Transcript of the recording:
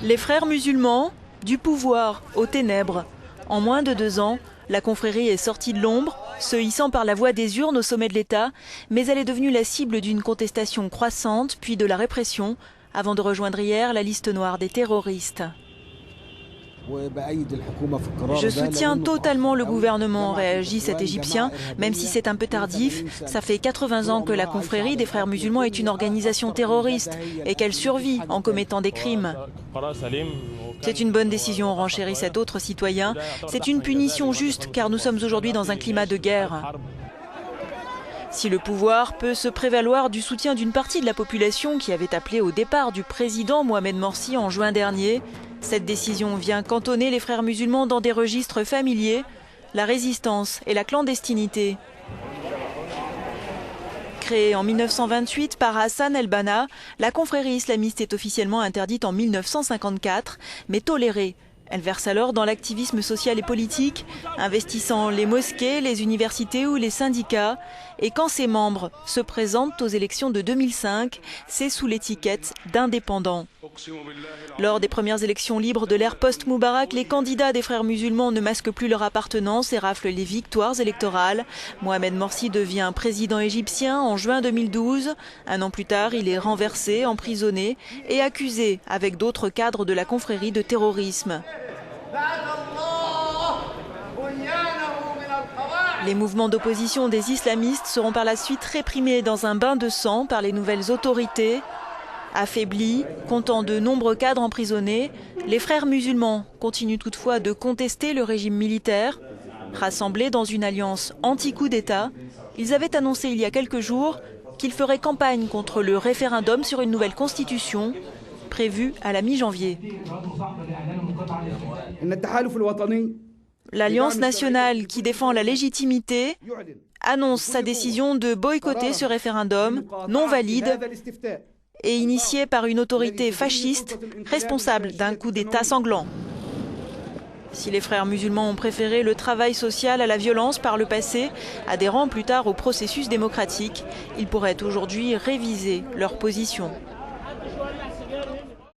Les frères musulmans, du pouvoir aux ténèbres. En moins de 2 ans, la confrérie est sortie de l'ombre, se hissant par la voie des urnes au sommet de l'État, mais elle est devenue la cible d'une contestation croissante, puis de la répression, avant de rejoindre hier la liste noire des terroristes. Je soutiens totalement le gouvernement, réagit cet Égyptien, même si c'est un peu tardif. Ça fait 80 ans que la confrérie des frères musulmans est une organisation terroriste et qu'elle survit en commettant des crimes. C'est une bonne décision, renchérit cet autre citoyen. C'est une punition juste car nous sommes aujourd'hui dans un climat de guerre. Si le pouvoir peut se prévaloir du soutien d'une partie de la population qui avait appelé au départ du président Mohamed Morsi en juin dernier, cette décision vient cantonner les frères musulmans dans des registres familiers, la résistance et la clandestinité. Créée en 1928 par Hassan el-Banna, la confrérie islamiste est officiellement interdite en 1954, mais tolérée. Elle verse alors dans l'activisme social et politique, investissant les mosquées, les universités ou les syndicats. Et quand ses membres se présentent aux élections de 2005, c'est sous l'étiquette d'indépendants. Lors des premières élections libres de l'ère post-Moubarak, les candidats des frères musulmans ne masquent plus leur appartenance et raflent les victoires électorales. Mohamed Morsi devient président égyptien en juin 2012. 1 an plus tard, il est renversé, emprisonné et accusé avec d'autres cadres de la confrérie de terrorisme. Les mouvements d'opposition des islamistes seront par la suite réprimés dans un bain de sang par les nouvelles autorités. Affaiblis, comptant de nombreux cadres emprisonnés, les frères musulmans continuent toutefois de contester le régime militaire. Rassemblés dans une alliance anti-coup d'État, ils avaient annoncé il y a quelques jours qu'ils feraient campagne contre le référendum sur une nouvelle constitution, prévue à la mi-janvier. L'Alliance nationale qui défend la légitimité annonce sa décision de boycotter ce référendum non valide et initié par une autorité fasciste responsable d'un coup d'État sanglant. Si les frères musulmans ont préféré le travail social à la violence par le passé, adhérant plus tard au processus démocratique, ils pourraient aujourd'hui réviser leur position.